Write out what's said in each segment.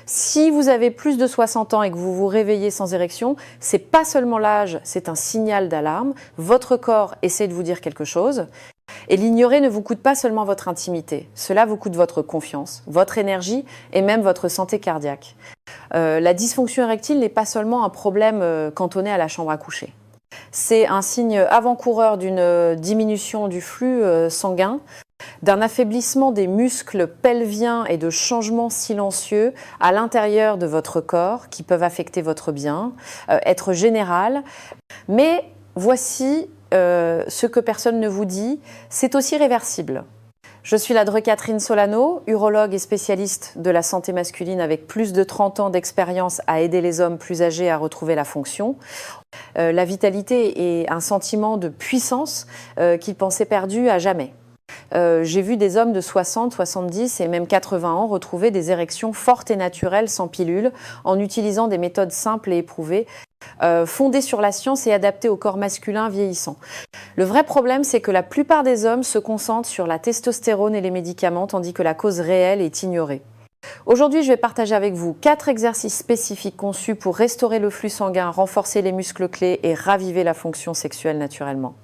Si vous avez plus de 60 ans et que vous vous réveillez sans érection, c'est pas seulement l'âge, c'est un signal d'alarme. Votre corps essaie de vous dire quelque chose. Et l'ignorer ne vous coûte pas seulement votre intimité. Cela vous coûte votre confiance, votre énergie et même votre santé cardiaque. La dysfonction érectile n'est pas seulement un problème cantonné à la chambre à coucher. C'est un signe avant-coureur d'une diminution du flux sanguin, d'un affaiblissement des muscles pelviens et de changements silencieux à l'intérieur de votre corps qui peuvent affecter votre bien, être général. Mais voici ce que personne ne vous dit, c'est aussi réversible. Je suis la Dre Catherine Solano, urologue et spécialiste de la santé masculine avec plus de 30 ans d'expérience à aider les hommes plus âgés à retrouver la fonction. La vitalité est un sentiment de puissance qu'ils pensaient perdu à jamais. J'ai vu des hommes de 60, 70 et même 80 ans retrouver des érections fortes et naturelles sans pilule en utilisant des méthodes simples et éprouvées, fondées sur la science et adaptées au corps masculin vieillissant. Le vrai problème, c'est que la plupart des hommes se concentrent sur la testostérone et les médicaments, tandis que la cause réelle est ignorée. Aujourd'hui, je vais partager avec vous 4 exercices spécifiques conçus pour restaurer le flux sanguin, renforcer les muscles clés et raviver la fonction sexuelle naturellement.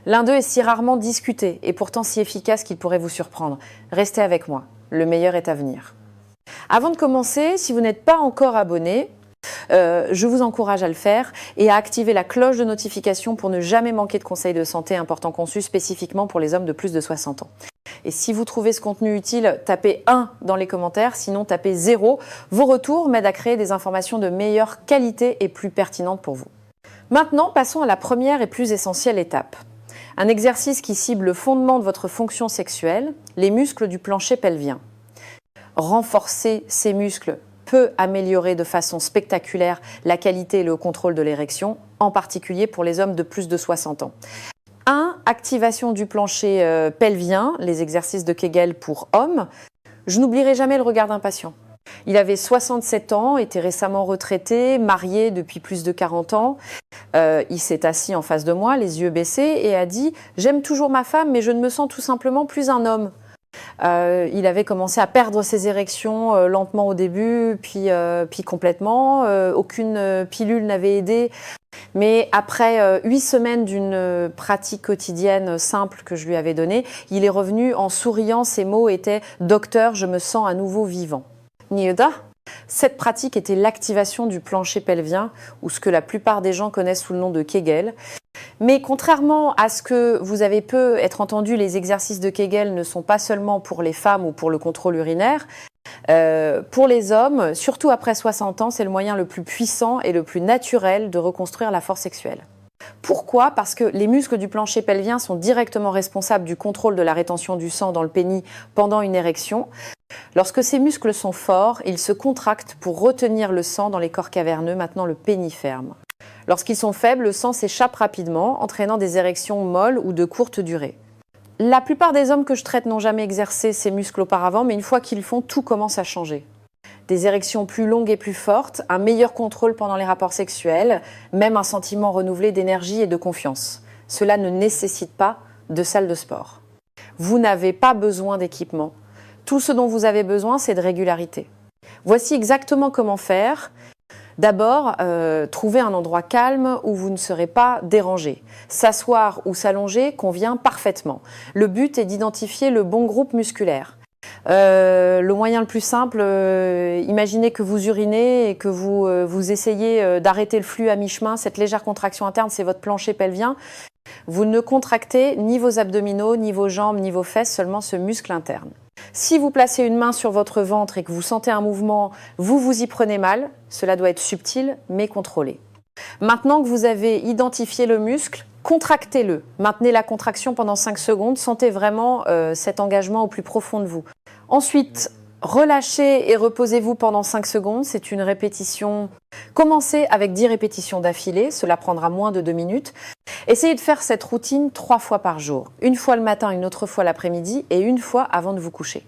L'un d'eux est si rarement discuté et pourtant si efficace qu'il pourrait vous surprendre. Restez avec moi, le meilleur est à venir. Avant de commencer, si vous n'êtes pas encore abonné, je vous encourage à le faire et à activer la cloche de notification pour ne jamais manquer de conseils de santé importants conçus spécifiquement pour les hommes de plus de 60 ans. Et si vous trouvez ce contenu utile, tapez 1 dans les commentaires, sinon tapez 0. Vos retours m'aident à créer des informations de meilleure qualité et plus pertinentes pour vous. Maintenant, passons à la première et plus essentielle étape. Un exercice qui cible le fondement de votre fonction sexuelle, les muscles du plancher pelvien. Renforcer ces muscles peut améliorer de façon spectaculaire la qualité et le contrôle de l'érection, en particulier pour les hommes de plus de 60 ans. 1. Activation du plancher pelvien, les exercices de Kegel pour hommes. Je n'oublierai jamais le regard d'un patient. Il avait 67 ans, était récemment retraité, marié depuis plus de 40 ans. Il s'est assis en face de moi, les yeux baissés, et a dit « J'aime toujours ma femme, mais je ne me sens tout simplement plus un homme ». Il avait commencé à perdre ses érections lentement au début, puis complètement. Aucune pilule n'avait aidé. Mais après 8 semaines d'une pratique quotidienne simple que je lui avais donnée, il est revenu en souriant. Ses mots étaient « Docteur, je me sens à nouveau vivant ». Nieda. Cette pratique était l'activation du plancher pelvien, ou ce que la plupart des gens connaissent sous le nom de Kegel. Mais contrairement à ce que vous avez pu être entendu, les exercices de Kegel ne sont pas seulement pour les femmes ou pour le contrôle urinaire. Pour les hommes, surtout après 60 ans, c'est le moyen le plus puissant et le plus naturel de reconstruire la force sexuelle. Pourquoi ? Parce que les muscles du plancher pelvien sont directement responsables du contrôle de la rétention du sang dans le pénis pendant une érection. Lorsque ces muscles sont forts, ils se contractent pour retenir le sang dans les corps caverneux, maintenant le pénis ferme. Lorsqu'ils sont faibles, le sang s'échappe rapidement, entraînant des érections molles ou de courte durée. La plupart des hommes que je traite n'ont jamais exercé ces muscles auparavant, mais une fois qu'ils le font, tout commence à changer. Des érections plus longues et plus fortes, un meilleur contrôle pendant les rapports sexuels, même un sentiment renouvelé d'énergie et de confiance. Cela ne nécessite pas de salle de sport. Vous n'avez pas besoin d'équipement. Tout ce dont vous avez besoin, c'est de régularité. Voici exactement comment faire. D'abord, trouver un endroit calme où vous ne serez pas dérangé. S'asseoir ou s'allonger convient parfaitement. Le but est d'identifier le bon groupe musculaire. Le moyen le plus simple, imaginez que vous urinez et que vous essayez d'arrêter le flux à mi-chemin. Cette légère contraction interne, c'est votre plancher pelvien. Vous ne contractez ni vos abdominaux, ni vos jambes, ni vos fesses, seulement ce muscle interne. Si vous placez une main sur votre ventre et que vous sentez un mouvement, vous y prenez mal. Cela doit être subtil, mais contrôlé. Maintenant que vous avez identifié le muscle, contractez-le. Maintenez la contraction pendant 5 secondes. Sentez vraiment cet engagement au plus profond de vous. Ensuite, relâchez et reposez-vous pendant 5 secondes. C'est une répétition. Commencez avec 10 répétitions d'affilée. Cela prendra moins de 2 minutes. Essayez de faire cette routine 3 fois par jour. Une fois le matin, une autre fois l'après-midi et une fois avant de vous coucher.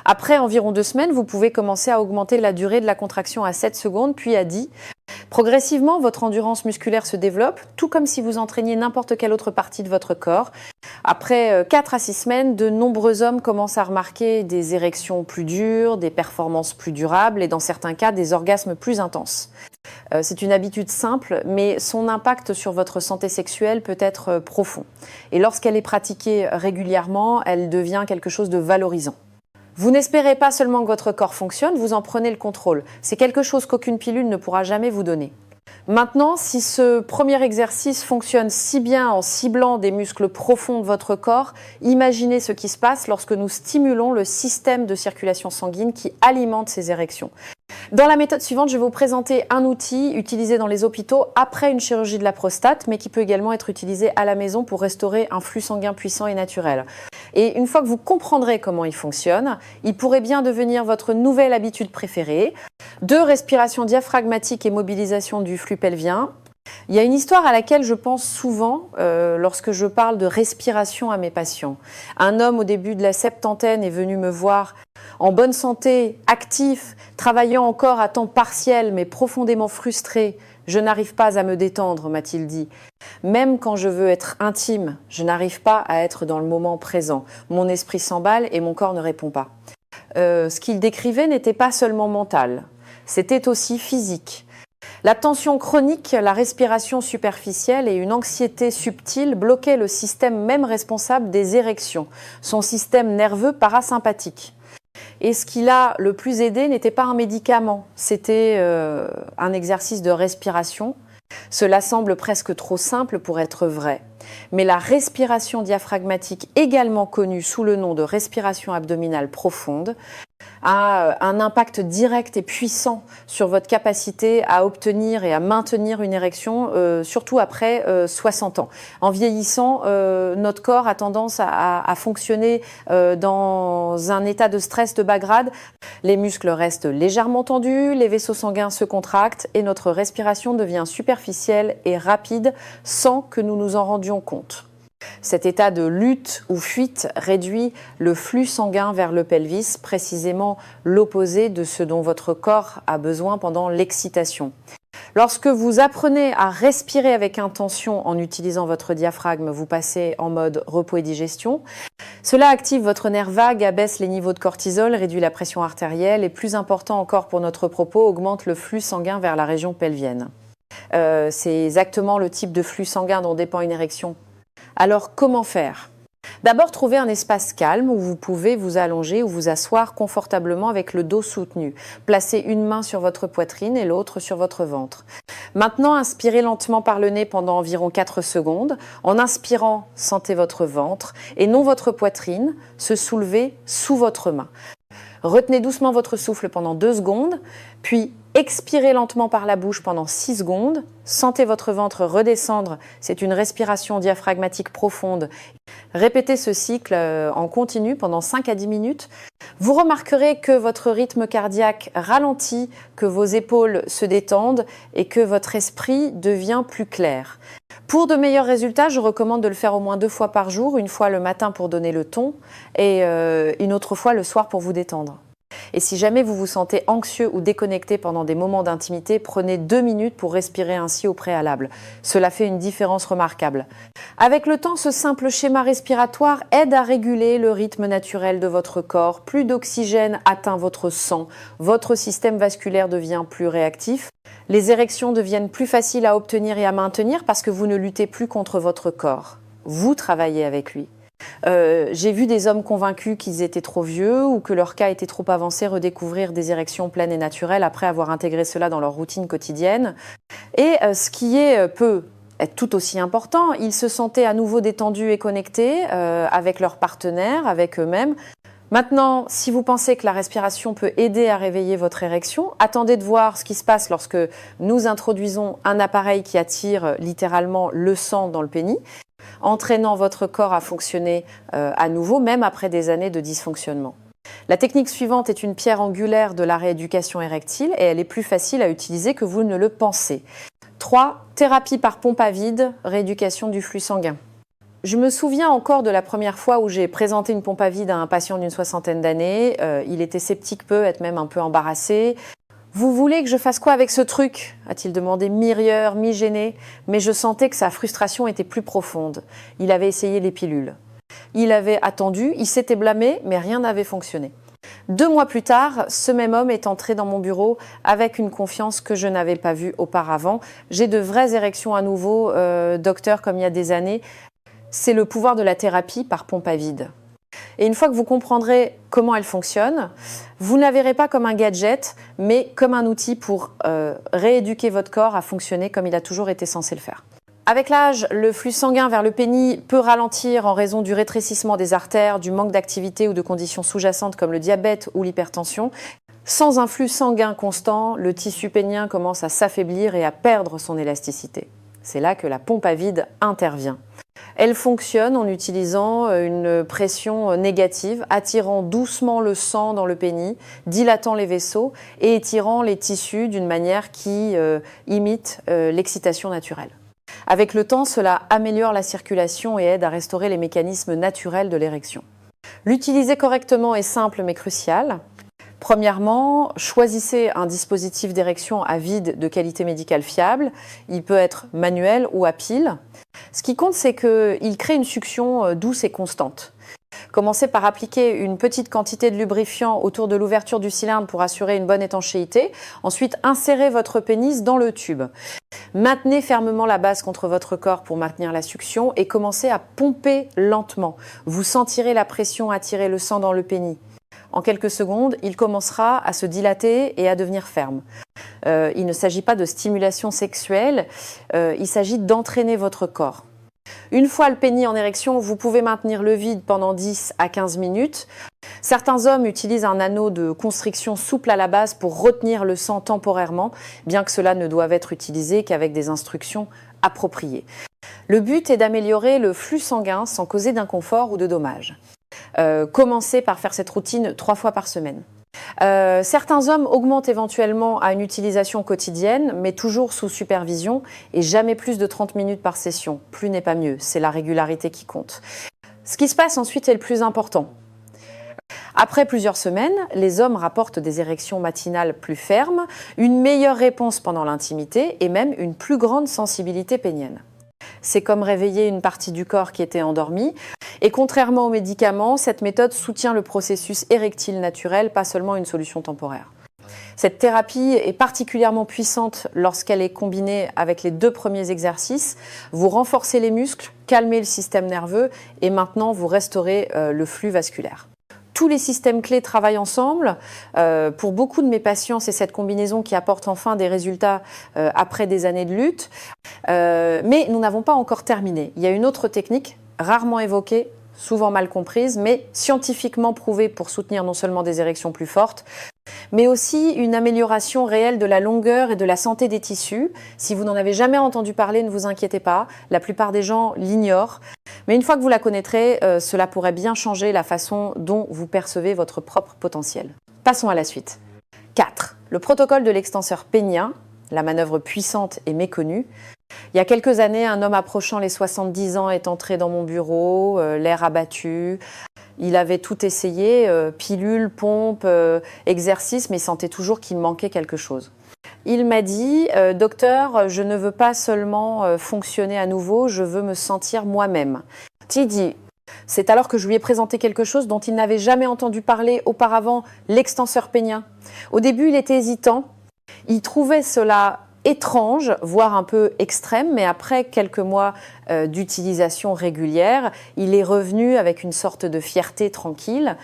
Après environ 2 semaines, vous pouvez commencer à augmenter la durée de la contraction à 7 secondes, puis à 10. Progressivement, votre endurance musculaire se développe, tout comme si vous entraîniez n'importe quelle autre partie de votre corps. Après 4 à 6 semaines, de nombreux hommes commencent à remarquer des érections plus dures, des performances plus durables et dans certains cas, des orgasmes plus intenses. C'est une habitude simple, mais son impact sur votre santé sexuelle peut être profond. Et lorsqu'elle est pratiquée régulièrement, elle devient quelque chose de valorisant. Vous n'espérez pas seulement que votre corps fonctionne, vous en prenez le contrôle. C'est quelque chose qu'aucune pilule ne pourra jamais vous donner. Maintenant, si ce premier exercice fonctionne si bien en ciblant des muscles profonds de votre corps, imaginez ce qui se passe lorsque nous stimulons le système de circulation sanguine qui alimente ces érections. Dans la méthode suivante, je vais vous présenter un outil utilisé dans les hôpitaux après une chirurgie de la prostate, mais qui peut également être utilisé à la maison pour restaurer un flux sanguin puissant et naturel. Et une fois que vous comprendrez comment il fonctionne, il pourrait bien devenir votre nouvelle habitude préférée de respiration diaphragmatique et mobilisation du flux pelvien. Il y a une histoire à laquelle je pense souvent lorsque je parle de respiration à mes patients. Un homme au début de la septantaine est venu me voir en bonne santé, actif, travaillant encore à temps partiel mais profondément frustré. Je n'arrive pas à me détendre, m'a-t-il dit. Même quand je veux être intime, je n'arrive pas à être dans le moment présent. Mon esprit s'emballe et mon corps ne répond pas. Ce qu'il décrivait n'était pas seulement mental, c'était aussi physique. La tension chronique, la respiration superficielle et une anxiété subtile bloquaient le système même responsable des érections, son système nerveux parasympathique. Et ce qui l'a le plus aidé n'était pas un médicament, c'était un exercice de respiration. Cela semble presque trop simple pour être vrai. Mais la respiration diaphragmatique, également connue sous le nom de respiration abdominale profonde, a un impact direct et puissant sur votre capacité à obtenir et à maintenir une érection, surtout après 60 ans. En vieillissant, notre corps a tendance à fonctionner dans un état de stress de bas grade. Les muscles restent légèrement tendus, les vaisseaux sanguins se contractent et notre respiration devient superficielle et rapide sans que nous nous en rendions compte. Cet état de lutte ou fuite réduit le flux sanguin vers le pelvis, précisément l'opposé de ce dont votre corps a besoin pendant l'excitation. Lorsque vous apprenez à respirer avec intention en utilisant votre diaphragme, vous passez en mode repos et digestion. Cela active votre nerf vague, abaisse les niveaux de cortisol, réduit la pression artérielle et, plus important encore pour notre propos, augmente le flux sanguin vers la région pelvienne. C'est exactement le type de flux sanguin dont dépend une érection. Alors, comment faire ? D'abord, trouvez un espace calme où vous pouvez vous allonger ou vous asseoir confortablement avec le dos soutenu. Placez une main sur votre poitrine et l'autre sur votre ventre. Maintenant, inspirez lentement par le nez pendant environ 4 secondes. En inspirant, sentez votre ventre et non votre poitrine se soulever sous votre main. Retenez doucement votre souffle pendant 2 secondes, puis expirez lentement par la bouche pendant 6 secondes. Sentez votre ventre redescendre, c'est une respiration diaphragmatique profonde. Répétez ce cycle en continu pendant 5 à 10 minutes. Vous remarquerez que votre rythme cardiaque ralentit, que vos épaules se détendent et que votre esprit devient plus clair. Pour de meilleurs résultats, je recommande de le faire au moins 2 fois par jour, une fois le matin pour donner le ton et une autre fois le soir pour vous détendre. Et si jamais vous vous sentez anxieux ou déconnecté pendant des moments d'intimité, prenez 2 minutes pour respirer ainsi au préalable. Cela fait une différence remarquable. Avec le temps, ce simple schéma respiratoire aide à réguler le rythme naturel de votre corps. Plus d'oxygène atteint votre sang, votre système vasculaire devient plus réactif. Les érections deviennent plus faciles à obtenir et à maintenir parce que vous ne luttez plus contre votre corps. Vous travaillez avec lui. J'ai vu des hommes convaincus qu'ils étaient trop vieux ou que leur cas était trop avancé redécouvrir des érections pleines et naturelles après avoir intégré cela dans leur routine quotidienne. Et ce qui peut être tout aussi important, ils se sentaient à nouveau détendus et connectés avec leur partenaire, avec eux-mêmes. Maintenant, si vous pensez que la respiration peut aider à réveiller votre érection, attendez de voir ce qui se passe lorsque nous introduisons un appareil qui attire littéralement le sang dans le pénis, entraînant votre corps à fonctionner à nouveau, même après des années de dysfonctionnement. La technique suivante est une pierre angulaire de la rééducation érectile et elle est plus facile à utiliser que vous ne le pensez. 3. Thérapie par pompe à vide, rééducation du flux sanguin. Je me souviens encore de la première fois où j'ai présenté une pompe à vide à un patient d'une 60aine d'années. Il était sceptique peu, être même un peu embarrassé. Vous voulez que je fasse quoi avec ce truc a-t-il demandé, mi-rieur, mi-gêné, mais je sentais que sa frustration était plus profonde. Il avait essayé les pilules. Il avait attendu, il s'était blâmé, mais rien n'avait fonctionné. 2 mois plus tard, ce même homme est entré dans mon bureau avec une confiance que je n'avais pas vue auparavant. J'ai de vraies érections à nouveau, docteur, comme il y a des années. C'est le pouvoir de la thérapie par pompe à vide. Et une fois que vous comprendrez comment elle fonctionne, vous ne la verrez pas comme un gadget, mais comme un outil pour rééduquer votre corps à fonctionner comme il a toujours été censé le faire. Avec l'âge, le flux sanguin vers le pénis peut ralentir en raison du rétrécissement des artères, du manque d'activité ou de conditions sous-jacentes comme le diabète ou l'hypertension. Sans un flux sanguin constant, le tissu pénien commence à s'affaiblir et à perdre son élasticité. C'est là que la pompe à vide intervient. Elle fonctionne en utilisant une pression négative, attirant doucement le sang dans le pénis, dilatant les vaisseaux et étirant les tissus d'une manière qui imite l'excitation naturelle. Avec le temps, cela améliore la circulation et aide à restaurer les mécanismes naturels de l'érection. L'utiliser correctement est simple mais crucial. Premièrement, choisissez un dispositif d'érection à vide de qualité médicale fiable. Il peut être manuel ou à pile. Ce qui compte, c'est qu'il crée une succion douce et constante. Commencez par appliquer une petite quantité de lubrifiant autour de l'ouverture du cylindre pour assurer une bonne étanchéité. Ensuite, insérez votre pénis dans le tube. Maintenez fermement la base contre votre corps pour maintenir la succion et commencez à pomper lentement. Vous sentirez la pression attirer le sang dans le pénis. En quelques secondes, il commencera à se dilater et à devenir ferme. Il ne s'agit pas de stimulation sexuelle, il s'agit d'entraîner votre corps. Une fois le pénis en érection, vous pouvez maintenir le vide pendant 10 à 15 minutes. Certains hommes utilisent un anneau de constriction souple à la base pour retenir le sang temporairement, bien que cela ne doive être utilisé qu'avec des instructions appropriées. Le but est d'améliorer le flux sanguin sans causer d'inconfort ou de dommages. Commencez par faire cette routine 3 fois par semaine. Certains hommes augmentent éventuellement à une utilisation quotidienne, mais toujours sous supervision et jamais plus de 30 minutes par session. Plus n'est pas mieux, c'est la régularité qui compte. Ce qui se passe ensuite est le plus important. Après plusieurs semaines, les hommes rapportent des érections matinales plus fermes, une meilleure réponse pendant l'intimité et même une plus grande sensibilité pénienne. C'est comme réveiller une partie du corps qui était endormie. Et contrairement aux médicaments, cette méthode soutient le processus érectile naturel, pas seulement une solution temporaire. Cette thérapie est particulièrement puissante lorsqu'elle est combinée avec les 2 premiers exercices. Vous renforcez les muscles, calmez le système nerveux et maintenant vous restaurez le flux vasculaire. Tous les systèmes clés travaillent ensemble. Pour beaucoup de mes patients, c'est cette combinaison qui apporte enfin des résultats après des années de lutte. Mais nous n'avons pas encore terminé. Il y a une autre technique, rarement évoquée, souvent mal comprise, mais scientifiquement prouvée pour soutenir non seulement des érections plus fortes, mais aussi une amélioration réelle de la longueur et de la santé des tissus. Si vous n'en avez jamais entendu parler, ne vous inquiétez pas, la plupart des gens l'ignorent. Mais une fois que vous la connaîtrez, cela pourrait bien changer la façon dont vous percevez votre propre potentiel. Passons à la suite. 4. Le protocole de l'extenseur pénien, la manœuvre puissante et méconnue. Il y a quelques années, un homme approchant les 70 ans est entré dans mon bureau, l'air abattu. Il avait tout essayé, pilule, pompe, exercice, mais il sentait toujours qu'il manquait quelque chose. Il m'a dit « Docteur, je ne veux pas seulement fonctionner à nouveau, je veux me sentir moi-même. » Dit, c'est alors que je lui ai présenté quelque chose dont il n'avait jamais entendu parler auparavant, l'extenseur pénien. Au début, il était hésitant. Il trouvait cela étrange, voire un peu extrême, mais après quelques mois d'utilisation régulière, il est revenu avec une sorte de fierté tranquille.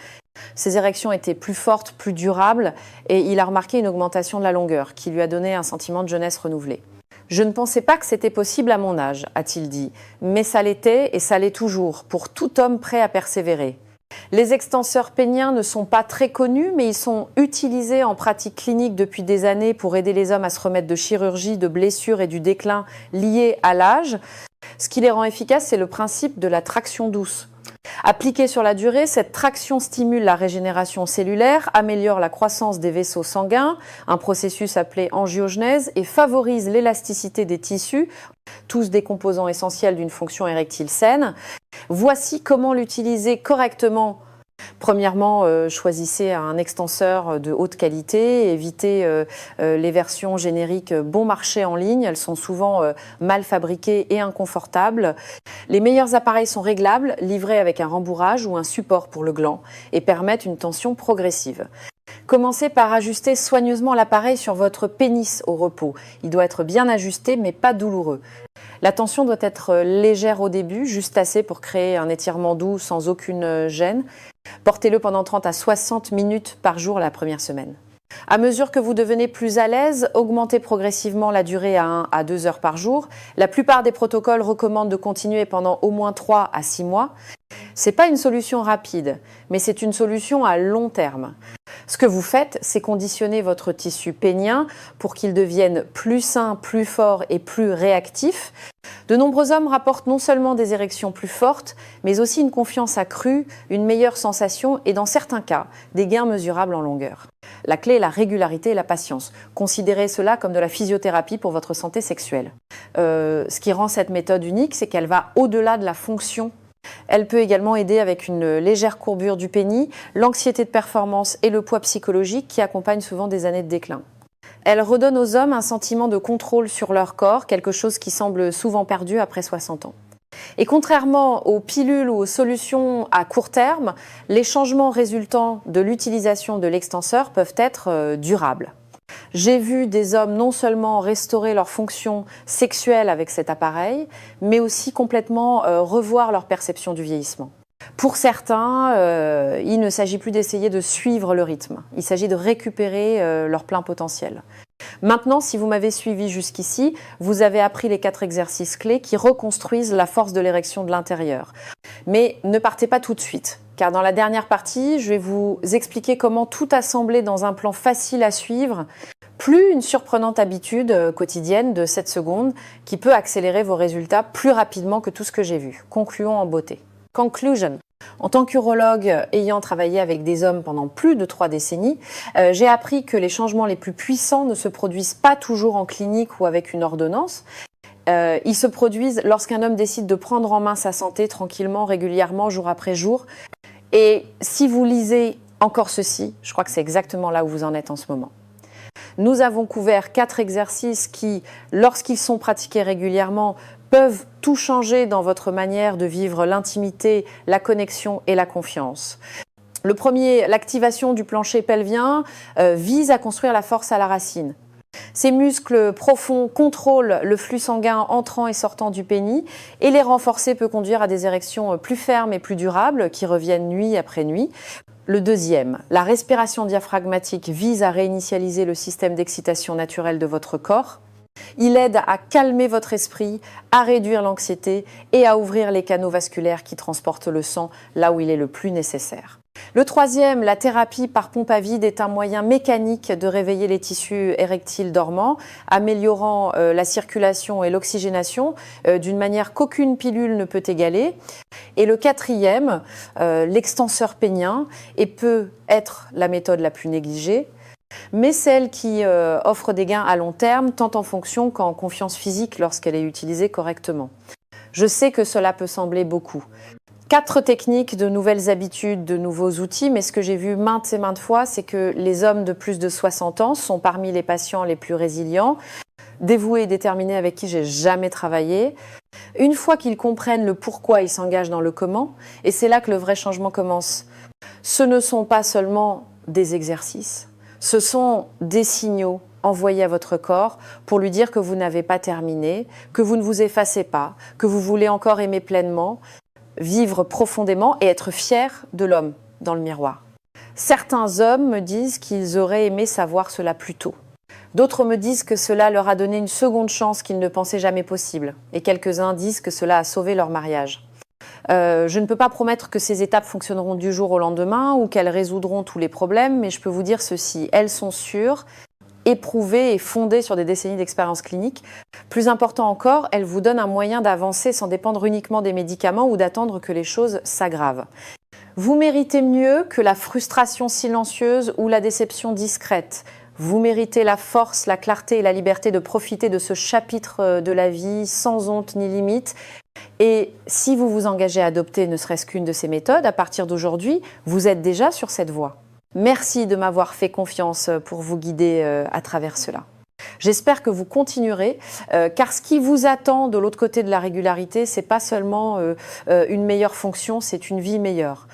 Ses érections étaient plus fortes, plus durables, et il a remarqué une augmentation de la longueur qui lui a donné un sentiment de jeunesse renouvelé. « Je ne pensais pas que c'était possible à mon âge », a-t-il dit, « mais ça l'était et ça l'est toujours, pour tout homme prêt à persévérer. » Les extenseurs péniens ne sont pas très connus, mais ils sont utilisés en pratique clinique depuis des années pour aider les hommes à se remettre de chirurgie, de blessures et du déclin liés à l'âge. Ce qui les rend efficaces, c'est le principe de la traction douce. Appliquée sur la durée, cette traction stimule la régénération cellulaire, améliore la croissance des vaisseaux sanguins, un processus appelé angiogenèse, et favorise l'élasticité des tissus, tous des composants essentiels d'une fonction érectile saine. Voici comment l'utiliser correctement Premièrement, choisissez un extenseur de haute qualité, évitez les versions génériques bon marché en ligne, elles sont souvent mal fabriquées et inconfortables. Les meilleurs appareils sont réglables, livrés avec un rembourrage ou un support pour le gland et permettent une tension progressive. Commencez par ajuster soigneusement l'appareil sur votre pénis au repos. Il doit être bien ajusté mais pas douloureux. La tension doit être légère au début, juste assez pour créer un étirement doux sans aucune gêne. Portez-le pendant 30 à 60 minutes par jour la première semaine. À mesure que vous devenez plus à l'aise, augmentez progressivement la durée à 1 à 2 heures par jour. La plupart des protocoles recommandent de continuer pendant au moins 3 à 6 mois. Ce n'est pas une solution rapide, mais c'est une solution à long terme. Ce que vous faites, c'est conditionner votre tissu pénien pour qu'il devienne plus sain, plus fort et plus réactif. De nombreux hommes rapportent non seulement des érections plus fortes, mais aussi une confiance accrue, une meilleure sensation et dans certains cas, des gains mesurables en longueur. La clé est la régularité et la patience. Considérez cela comme de la physiothérapie pour votre santé sexuelle. Ce qui rend cette méthode unique, c'est qu'elle va au-delà de la fonction. Elle peut également aider avec une légère courbure du pénis, l'anxiété de performance et le poids psychologique qui accompagnent souvent des années de déclin. Elle redonne aux hommes un sentiment de contrôle sur leur corps, quelque chose qui semble souvent perdu après 60 ans. Et contrairement aux pilules ou aux solutions à court terme, les changements résultant de l'utilisation de l'extenseur peuvent être durables. J'ai vu des hommes non seulement restaurer leur fonction sexuelle avec cet appareil, mais aussi complètement revoir leur perception du vieillissement. Pour certains, il ne s'agit plus d'essayer de suivre le rythme, il s'agit de récupérer leur plein potentiel. Maintenant, si vous m'avez suivi jusqu'ici, vous avez appris les 4 exercices clés qui reconstruisent la force de l'érection de l'intérieur. Mais ne partez pas tout de suite, car dans la dernière partie, je vais vous expliquer comment tout assembler dans un plan facile à suivre, plus une surprenante habitude quotidienne de 7 secondes qui peut accélérer vos résultats plus rapidement que tout ce que j'ai vu. Concluons en beauté. Conclusion. En tant qu'urologue ayant travaillé avec des hommes pendant plus de 3 décennies, j'ai appris que les changements les plus puissants ne se produisent pas toujours en clinique ou avec une ordonnance. Ils se produisent lorsqu'un homme décide de prendre en main sa santé tranquillement, régulièrement, jour après jour. Et si vous lisez encore ceci, je crois que c'est exactement là où vous en êtes en ce moment. Nous avons couvert 4 exercices qui, lorsqu'ils sont pratiqués régulièrement, peuvent tout changer dans votre manière de vivre l'intimité, la connexion et la confiance. Le premier, l'activation du plancher pelvien, vise à construire la force à la racine. Ces muscles profonds contrôlent le flux sanguin entrant et sortant du pénis et les renforcer peut conduire à des érections plus fermes et plus durables qui reviennent nuit après nuit. Le deuxième, la respiration diaphragmatique vise à réinitialiser le système d'excitation naturelle de votre corps. Il aide à calmer votre esprit, à réduire l'anxiété et à ouvrir les canaux vasculaires qui transportent le sang là où il est le plus nécessaire. Le troisième, la thérapie par pompe à vide est un moyen mécanique de réveiller les tissus érectiles dormants, améliorant la circulation et l'oxygénation d'une manière qu'aucune pilule ne peut égaler. Et le quatrième, l'extenseur pénien, et peut être la méthode la plus négligée, mais celle qui offre des gains à long terme, tant en fonction qu'en confiance physique lorsqu'elle est utilisée correctement. Je sais que cela peut sembler beaucoup. 4 techniques, de nouvelles habitudes, de nouveaux outils, mais ce que j'ai vu maintes et maintes fois, c'est que les hommes de plus de 60 ans sont parmi les patients les plus résilients, dévoués et déterminés avec qui j'ai jamais travaillé. Une fois qu'ils comprennent le pourquoi, ils s'engagent dans le comment, et c'est là que le vrai changement commence. Ce ne sont pas seulement des exercices, ce sont des signaux envoyés à votre corps pour lui dire que vous n'avez pas terminé, que vous ne vous effacez pas, que vous voulez encore aimer pleinement, vivre profondément et être fier de l'homme dans le miroir. Certains hommes me disent qu'ils auraient aimé savoir cela plus tôt. D'autres me disent que cela leur a donné une seconde chance qu'ils ne pensaient jamais possible. Et quelques-uns disent que cela a sauvé leur mariage. Je ne peux pas promettre que ces étapes fonctionneront du jour au lendemain ou qu'elles résoudront tous les problèmes, mais je peux vous dire ceci, elles sont sûres, éprouvées et fondées sur des décennies d'expérience clinique. Plus important encore, elles vous donnent un moyen d'avancer sans dépendre uniquement des médicaments ou d'attendre que les choses s'aggravent. Vous méritez mieux que la frustration silencieuse ou la déception discrète. Vous méritez la force, la clarté et la liberté de profiter de ce chapitre de la vie sans honte ni limite. Et si vous vous engagez à adopter ne serait-ce qu'une de ces méthodes, à partir d'aujourd'hui, vous êtes déjà sur cette voie. Merci de m'avoir fait confiance pour vous guider à travers cela. J'espère que vous continuerez, car ce qui vous attend de l'autre côté de la régularité, c'est pas seulement une meilleure fonction, c'est une vie meilleure.